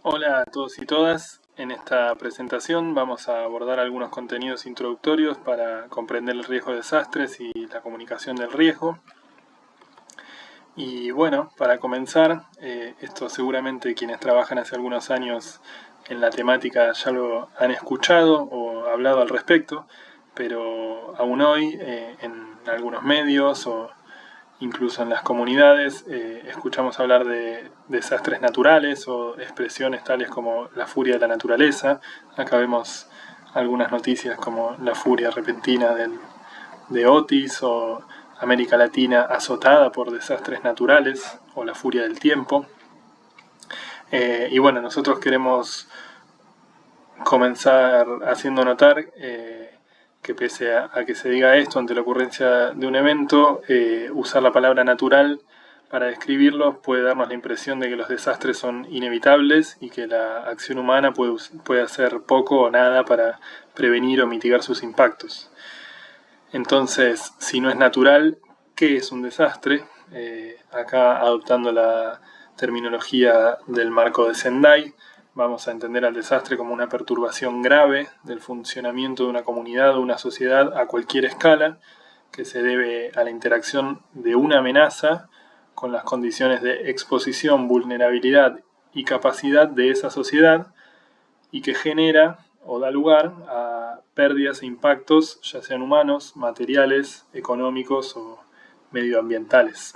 Hola a todos y todas. En esta presentación vamos a abordar algunos contenidos introductorios para comprender el riesgo de desastres y la comunicación del riesgo. Y bueno, para comenzar, esto seguramente quienes trabajan hace algunos años en la temática ya lo han escuchado o hablado al respecto, pero aún hoy en algunos medios o incluso en las comunidades escuchamos hablar de desastres naturales o expresiones tales como la furia de la naturaleza. Acá vemos algunas noticias como la furia repentina de Otis o América Latina azotada por desastres naturales o la furia del tiempo. Y bueno, nosotros queremos comenzar haciendo notar que pese a que se diga esto ante la ocurrencia de un evento, usar la palabra natural para describirlos puede darnos la impresión de que los desastres son inevitables y que la acción humana puede hacer poco o nada para prevenir o mitigar sus impactos. Entonces, si no es natural, ¿qué es un desastre? Acá, adoptando la terminología del marco de Sendai, vamos a entender al desastre como una perturbación grave del funcionamiento de una comunidad o una sociedad a cualquier escala, que se debe a la interacción de una amenaza con las condiciones de exposición, vulnerabilidad y capacidad de esa sociedad y que genera o da lugar a pérdidas e impactos, ya sean humanos, materiales, económicos o medioambientales.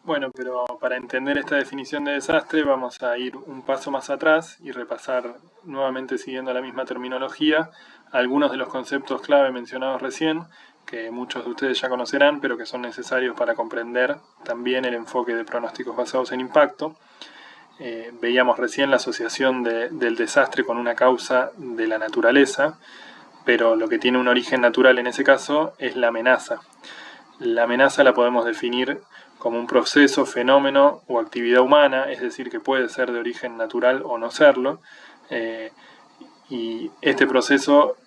Bueno, pero para entender esta definición de desastre vamos a ir un paso más atrás y repasar nuevamente siguiendo la misma terminología algunos de los conceptos clave mencionados recién, que muchos de ustedes ya conocerán, pero que son necesarios para comprender también el enfoque de pronósticos basados en impacto. Veíamos recién la asociación del desastre con una causa de la naturaleza, pero lo que tiene un origen natural en ese caso es la amenaza. La amenaza la podemos definir como un proceso, fenómeno o actividad humana, es decir, que puede ser de origen natural o no serlo, y este proceso,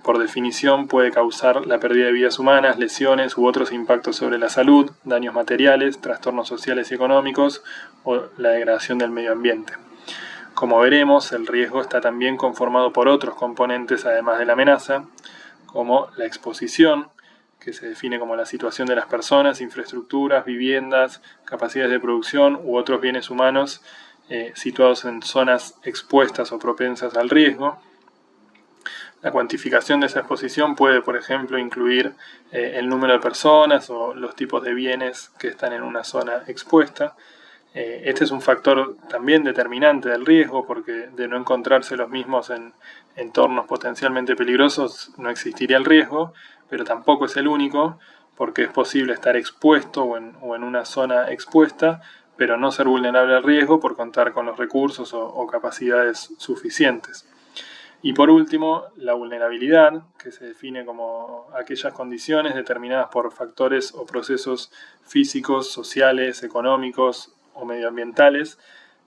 por definición, puede causar la pérdida de vidas humanas, lesiones u otros impactos sobre la salud, daños materiales, trastornos sociales y económicos o la degradación del medio ambiente. Como veremos, el riesgo está también conformado por otros componentes además de la amenaza, como la exposición, que se define como la situación de las personas, infraestructuras, viviendas, capacidades de producción u otros bienes humanos situados en zonas expuestas o propensas al riesgo. La cuantificación de esa exposición puede, por ejemplo, incluir el número de personas o los tipos de bienes que están en una zona expuesta. Este es un factor también determinante del riesgo, porque de no encontrarse los mismos en entornos potencialmente peligrosos no existiría el riesgo, pero tampoco es el único, porque es posible estar expuesto o en una zona expuesta, pero no ser vulnerable al riesgo por contar con los recursos o capacidades suficientes. Y por último, la vulnerabilidad, que se define como aquellas condiciones determinadas por factores o procesos físicos, sociales, económicos o medioambientales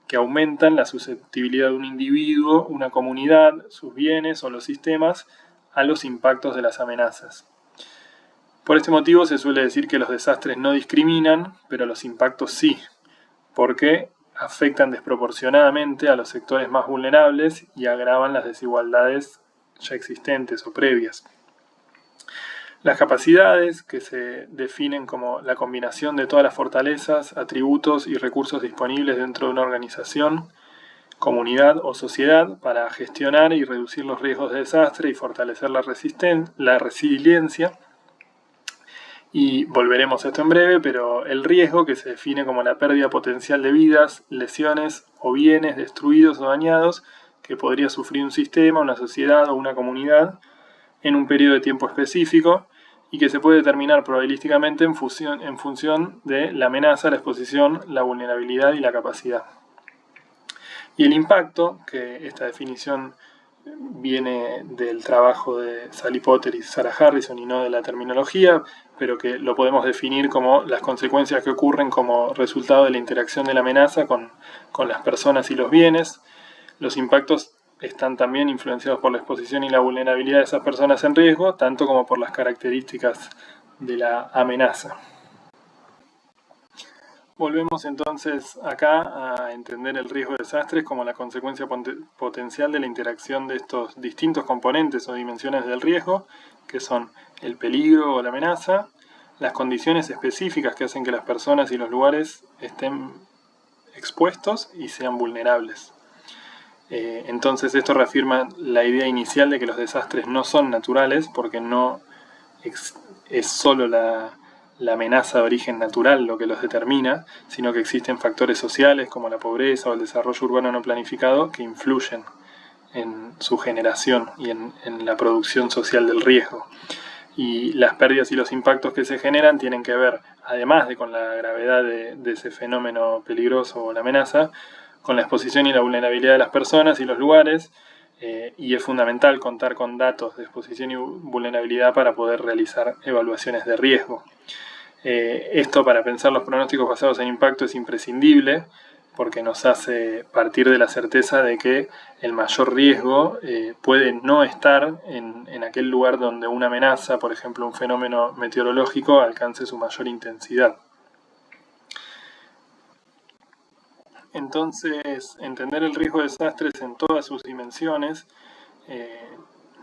que aumentan la susceptibilidad de un individuo, una comunidad, sus bienes o los sistemas a los impactos de las amenazas. Por este motivo se suele decir que los desastres no discriminan, pero los impactos sí, porque afectan desproporcionadamente a los sectores más vulnerables y agravan las desigualdades ya existentes o previas. Las capacidades, que se definen como la combinación de todas las fortalezas, atributos y recursos disponibles dentro de una organización, comunidad o sociedad para gestionar y reducir los riesgos de desastre y fortalecer la resiliencia. Y volveremos a esto en breve, pero el riesgo, que se define como la pérdida potencial de vidas, lesiones o bienes destruidos o dañados que podría sufrir un sistema, una sociedad o una comunidad en un periodo de tiempo específico y que se puede determinar probabilísticamente en función de la amenaza, la exposición, la vulnerabilidad y la capacidad. Y el impacto, que esta definición viene del trabajo de Sally Potter y Sarah Harrison y no de la terminología, pero que lo podemos definir como las consecuencias que ocurren como resultado de la interacción de la amenaza con las personas y los bienes. Los impactos están también influenciados por la exposición y la vulnerabilidad de esas personas en riesgo, tanto como por las características de la amenaza. Volvemos entonces acá a entender el riesgo de desastres como la consecuencia potencial de la interacción de estos distintos componentes o dimensiones del riesgo, que son el peligro o la amenaza, las condiciones específicas que hacen que las personas y los lugares estén expuestos y sean vulnerables. Entonces esto reafirma la idea inicial de que los desastres no son naturales, porque no es solo la amenaza de origen natural lo que los determina, sino que existen factores sociales como la pobreza o el desarrollo urbano no planificado que influyen en su generación y en la producción social del riesgo. Y las pérdidas y los impactos que se generan tienen que ver, además de con la gravedad de ese fenómeno peligroso o la amenaza, con la exposición y la vulnerabilidad de las personas y los lugares, y es fundamental contar con datos de exposición y vulnerabilidad para poder realizar evaluaciones de riesgo. Esto, para pensar los pronósticos basados en impacto, es imprescindible porque nos hace partir de la certeza de que el mayor riesgo puede no estar en aquel lugar donde una amenaza, por ejemplo un fenómeno meteorológico, alcance su mayor intensidad. Entonces, entender el riesgo de desastres en todas sus dimensiones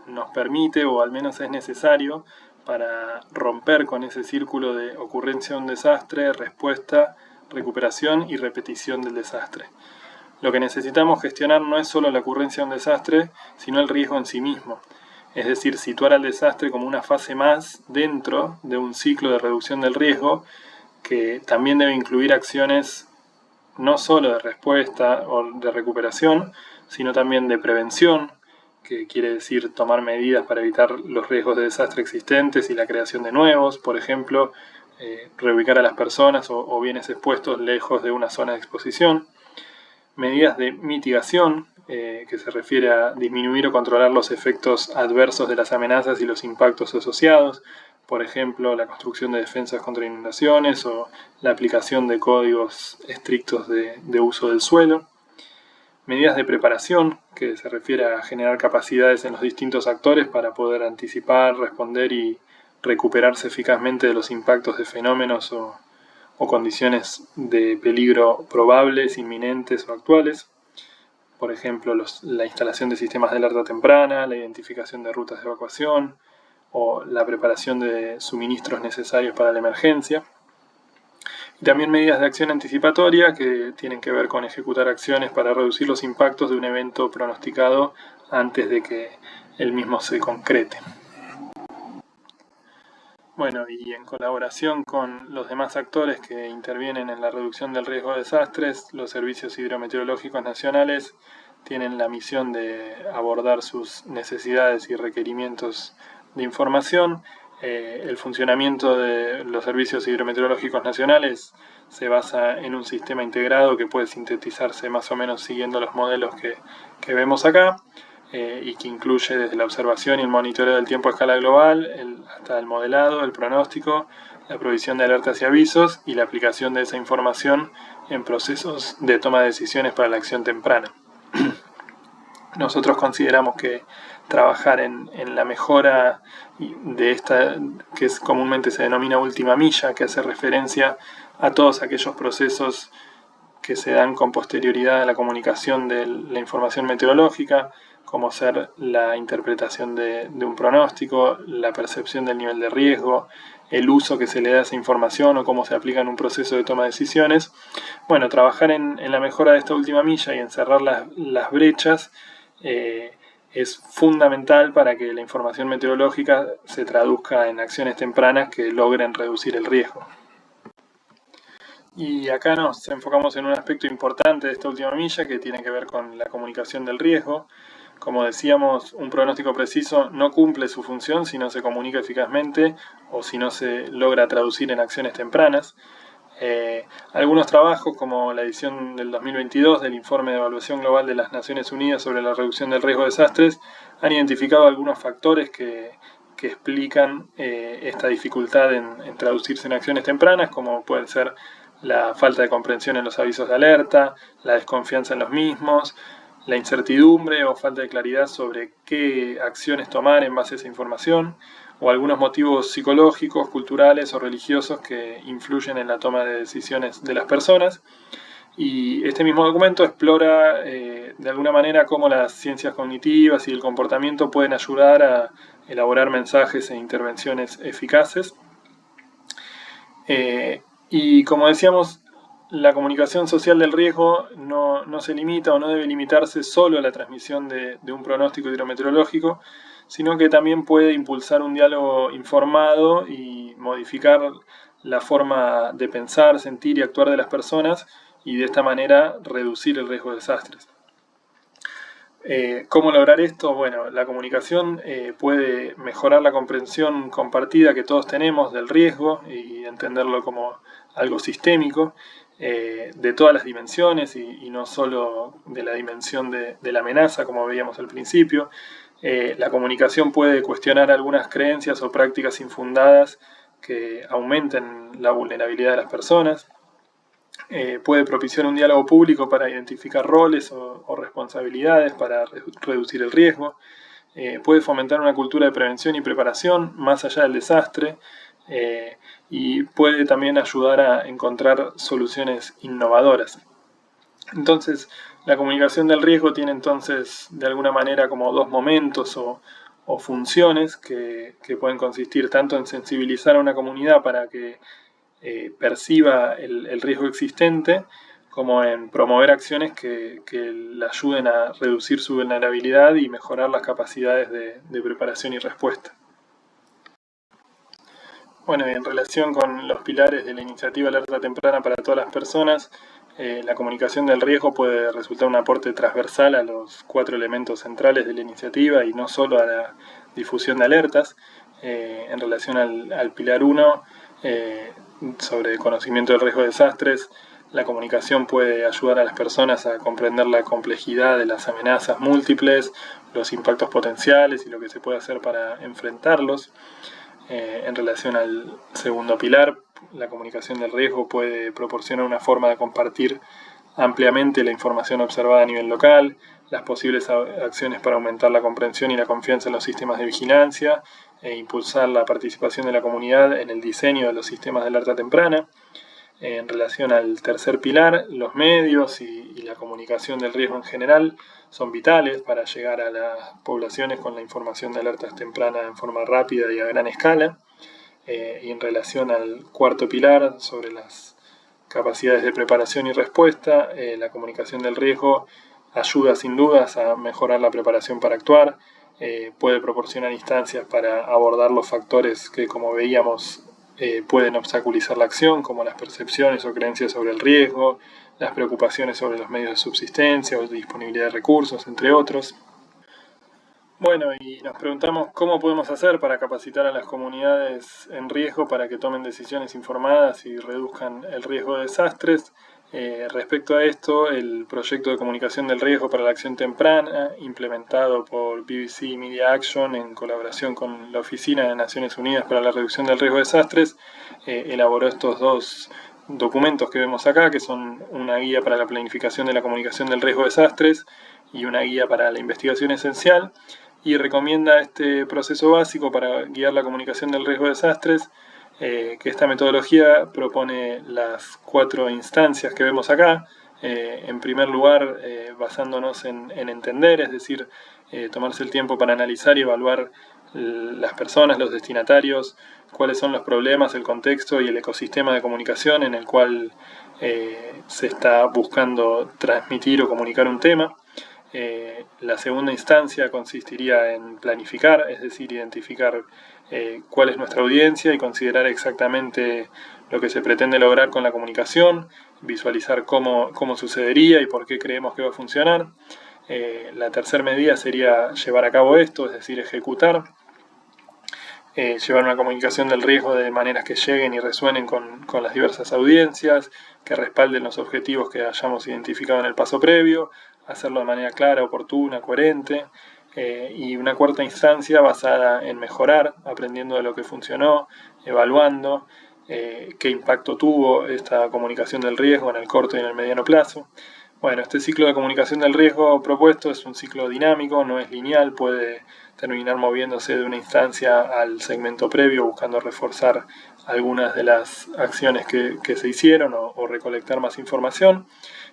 nos permite, o al menos es necesario, para romper con ese círculo de ocurrencia de un desastre, respuesta, recuperación y repetición del desastre. Lo que necesitamos gestionar no es solo la ocurrencia de un desastre, sino el riesgo en sí mismo. Es decir, situar al desastre como una fase más dentro de un ciclo de reducción del riesgo que también debe incluir acciones no solo de respuesta o de recuperación, sino también de prevención, que quiere decir tomar medidas para evitar los riesgos de desastre existentes y la creación de nuevos, por ejemplo, reubicar a las personas o bienes expuestos lejos de una zona de exposición. Medidas de mitigación, que se refiere a disminuir o controlar los efectos adversos de las amenazas y los impactos asociados, por ejemplo, la construcción de defensas contra inundaciones o la aplicación de códigos estrictos de uso del suelo. Medidas de preparación, que se refiere a generar capacidades en los distintos actores para poder anticipar, responder y recuperarse eficazmente de los impactos de fenómenos o condiciones de peligro probables, inminentes o actuales. Por ejemplo, la instalación de sistemas de alerta temprana, la identificación de rutas de evacuación o la preparación de suministros necesarios para la emergencia. Y también medidas de acción anticipatoria que tienen que ver con ejecutar acciones para reducir los impactos de un evento pronosticado antes de que el mismo se concrete. Bueno, y en colaboración con los demás actores que intervienen en la reducción del riesgo de desastres, los servicios hidrometeorológicos nacionales tienen la misión de abordar sus necesidades y requerimientos de información. El funcionamiento de los servicios hidrometeorológicos nacionales se basa en un sistema integrado que puede sintetizarse más o menos siguiendo los modelos que vemos acá, y que incluye desde la observación y el monitoreo del tiempo a escala global, hasta el modelado, el pronóstico, la provisión de alertas y avisos y la aplicación de esa información en procesos de toma de decisiones para la acción temprana. Nosotros consideramos que trabajar en la mejora de esta, que comúnmente se denomina última milla, que hace referencia a todos aquellos procesos que se dan con posterioridad a la comunicación de la información meteorológica, como ser la interpretación de un pronóstico, la percepción del nivel de riesgo, el uso que se le da a esa información o cómo se aplica en un proceso de toma de decisiones. Bueno, trabajar en la mejora de esta última milla y en cerrar las brechas es fundamental para que la información meteorológica se traduzca en acciones tempranas que logren reducir el riesgo. Y acá nos enfocamos en un aspecto importante de esta última milla que tiene que ver con la comunicación del riesgo. Como decíamos, un pronóstico preciso no cumple su función si no se comunica eficazmente o si no se logra traducir en acciones tempranas. Algunos trabajos, como la edición del 2022 del Informe de Evaluación Global de las Naciones Unidas sobre la reducción del riesgo de desastres, han identificado algunos factores que explican esta dificultad en traducirse en acciones tempranas, como pueden ser la falta de comprensión en los avisos de alerta, la desconfianza en los mismos, la incertidumbre o falta de claridad sobre qué acciones tomar en base a esa información, o algunos motivos psicológicos, culturales o religiosos que influyen en la toma de decisiones de las personas. Y este mismo documento explora de alguna manera cómo las ciencias cognitivas y el comportamiento pueden ayudar a elaborar mensajes e intervenciones eficaces. Y como decíamos, la comunicación social del riesgo no se limita o no debe limitarse solo a la transmisión de un pronóstico hidrometeorológico, sino que también puede impulsar un diálogo informado y modificar la forma de pensar, sentir y actuar de las personas, y de esta manera reducir el riesgo de desastres. ¿Cómo lograr esto? Bueno, la comunicación puede mejorar la comprensión compartida que todos tenemos del riesgo y entenderlo como algo sistémico, de todas las dimensiones y no solo de la dimensión de la amenaza, como veíamos al principio. La comunicación puede cuestionar algunas creencias o prácticas infundadas que aumenten la vulnerabilidad de las personas. Puede propiciar un diálogo público para identificar roles o responsabilidades para reducir el riesgo. Puede fomentar una cultura de prevención y preparación más allá del desastre, y puede también ayudar a encontrar soluciones innovadoras. Entonces, la comunicación del riesgo tiene entonces de alguna manera como dos momentos o funciones que pueden consistir tanto en sensibilizar a una comunidad para que perciba el riesgo existente, como en promover acciones que le ayuden a reducir su vulnerabilidad y mejorar las capacidades de preparación y respuesta. Bueno, en relación con los pilares de la iniciativa Alerta Temprana para todas las personas, la comunicación del riesgo puede resultar un aporte transversal a los 4 elementos centrales de la iniciativa y no solo a la difusión de alertas. En relación al pilar 1, sobre conocimiento del riesgo de desastres, la comunicación puede ayudar a las personas a comprender la complejidad de las amenazas múltiples, los impactos potenciales y lo que se puede hacer para enfrentarlos. En relación al segundo pilar, la comunicación del riesgo puede proporcionar una forma de compartir ampliamente la información observada a nivel local, las posibles acciones para aumentar la comprensión y la confianza en los sistemas de vigilancia e impulsar la participación de la comunidad en el diseño de los sistemas de alerta temprana. En relación al tercer pilar, los medios y la comunicación del riesgo en general son vitales para llegar a las poblaciones con la información de alertas tempranas en forma rápida y a gran escala. Y en relación al cuarto pilar, sobre las capacidades de preparación y respuesta, la comunicación del riesgo ayuda sin dudas a mejorar la preparación para actuar, puede proporcionar instancias para abordar los factores que, como veíamos, pueden obstaculizar la acción, como las percepciones o creencias sobre el riesgo, las preocupaciones sobre los medios de subsistencia o disponibilidad de recursos, entre otros. Bueno, y nos preguntamos cómo podemos hacer para capacitar a las comunidades en riesgo para que tomen decisiones informadas y reduzcan el riesgo de desastres. Respecto a esto, el proyecto de comunicación del riesgo para la acción temprana, implementado por BBC Media Action en colaboración con la Oficina de Naciones Unidas para la Reducción del Riesgo de Desastres, elaboró estos dos documentos que vemos acá, que son una guía para la planificación de la comunicación del riesgo de desastres y una guía para la investigación esencial, y recomienda este proceso básico para guiar la comunicación del riesgo de desastres, que esta metodología propone las 4 instancias que vemos acá. En primer lugar, basándonos en entender, es decir, tomarse el tiempo para analizar y evaluar las personas, los destinatarios, cuáles son los problemas, el contexto y el ecosistema de comunicación en el cual se está buscando transmitir o comunicar un tema. La segunda instancia consistiría en planificar, es decir, identificar cuál es nuestra audiencia y considerar exactamente lo que se pretende lograr con la comunicación, visualizar cómo sucedería y por qué creemos que va a funcionar. La tercera medida sería llevar a cabo esto, es decir, ejecutar. Llevar una comunicación del riesgo de maneras que lleguen y resuenen con las diversas audiencias, que respalden los objetivos que hayamos identificado en el paso previo, hacerlo de manera clara, oportuna, coherente, y una cuarta instancia basada en mejorar, aprendiendo de lo que funcionó, evaluando qué impacto tuvo esta comunicación del riesgo en el corto y en el mediano plazo. Bueno, este ciclo de comunicación del riesgo propuesto es un ciclo dinámico, no es lineal, puede terminar moviéndose de una instancia al segmento previo buscando reforzar algunas de las acciones que se hicieron o recolectar más información,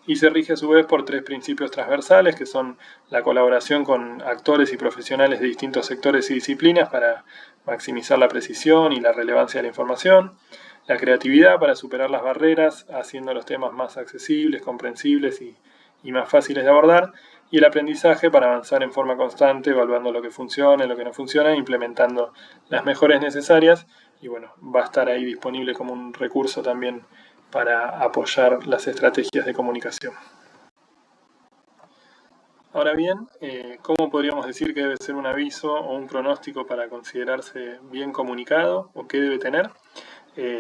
y se rige a su vez por 3 principios transversales que son la colaboración con actores y profesionales de distintos sectores y disciplinas para maximizar la precisión y la relevancia de la información, la creatividad para superar las barreras, haciendo los temas más accesibles, comprensibles y más fáciles de abordar, y el aprendizaje para avanzar en forma constante, evaluando lo que funciona y lo que no funciona, e implementando las mejores necesarias, y bueno, va a estar ahí disponible como un recurso también para apoyar las estrategias de comunicación. Ahora bien, ¿cómo podríamos decir que debe ser un aviso o un pronóstico para considerarse bien comunicado o qué debe tener?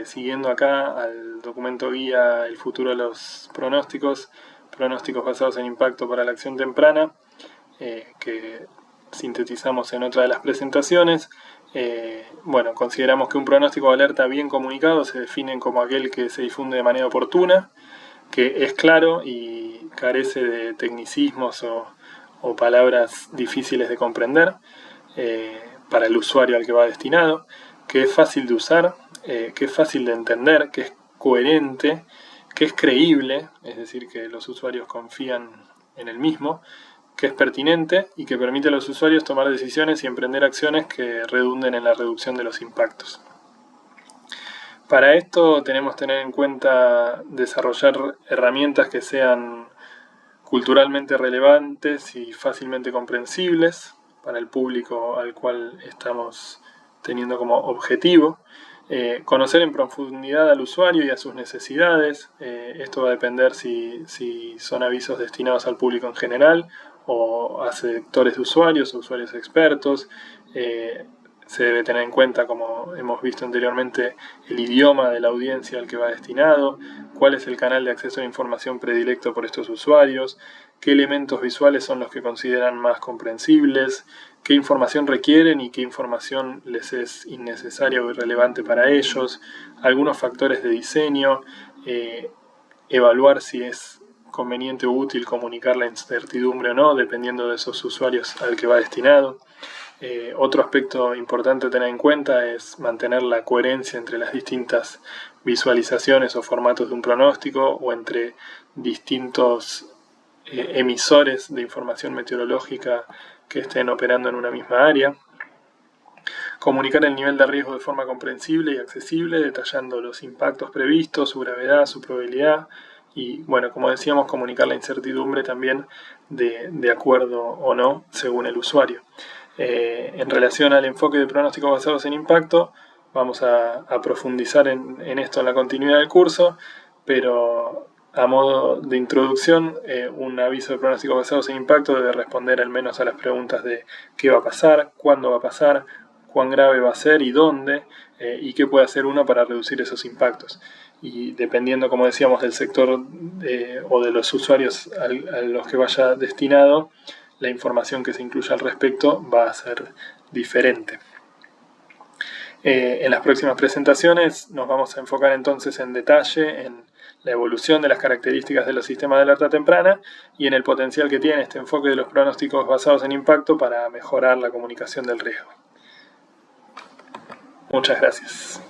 Siguiendo acá al documento guía El futuro de los pronósticos basados en impacto para la acción temprana, que sintetizamos en otra de las presentaciones. Bueno, consideramos que un pronóstico o alerta bien comunicado se define como aquel que se difunde de manera oportuna, que es claro y carece de tecnicismos o palabras difíciles de comprender para el usuario al que va destinado, que es fácil de usar, que es fácil de entender, que es coherente, que es creíble, es decir, que los usuarios confían en el mismo, que es pertinente y que permite a los usuarios tomar decisiones y emprender acciones que redunden en la reducción de los impactos. Para esto tenemos que tener en cuenta desarrollar herramientas que sean culturalmente relevantes y fácilmente comprensibles para el público al cual estamos teniendo como objetivo. Conocer en profundidad al usuario y a sus necesidades. Esto va a depender si son avisos destinados al público en general o a sectores de usuarios o usuarios expertos. Se debe tener en cuenta, como hemos visto anteriormente, el idioma de la audiencia al que va destinado, cuál es el canal de acceso a la información predilecto por estos usuarios, qué elementos visuales son los que consideran más comprensibles, qué información requieren y qué información les es innecesaria o irrelevante para ellos, algunos factores de diseño, evaluar si es conveniente o útil comunicar la incertidumbre o no, dependiendo de esos usuarios al que va destinado. Otro aspecto importante a tener en cuenta es mantener la coherencia entre las distintas visualizaciones o formatos de un pronóstico o entre distintos emisores de información meteorológica que estén operando en una misma área. Comunicar el nivel de riesgo de forma comprensible y accesible, detallando los impactos previstos, su gravedad, su probabilidad y, bueno, como decíamos, comunicar la incertidumbre también de acuerdo o no según el usuario. En relación al enfoque de pronósticos basados en impacto, vamos a profundizar en esto en la continuidad del curso, pero a modo de introducción, un aviso de pronósticos basados en impacto debe responder al menos a las preguntas de qué va a pasar, cuándo va a pasar, cuán grave va a ser y dónde, y qué puede hacer uno para reducir esos impactos. Y dependiendo, como decíamos, del sector o de los usuarios a los que vaya destinado, la información que se incluya al respecto va a ser diferente. En las próximas presentaciones nos vamos a enfocar entonces en detalle en la evolución de las características de los sistemas de alerta temprana y en el potencial que tiene este enfoque de los pronósticos basados en impacto para mejorar la comunicación del riesgo. Muchas gracias.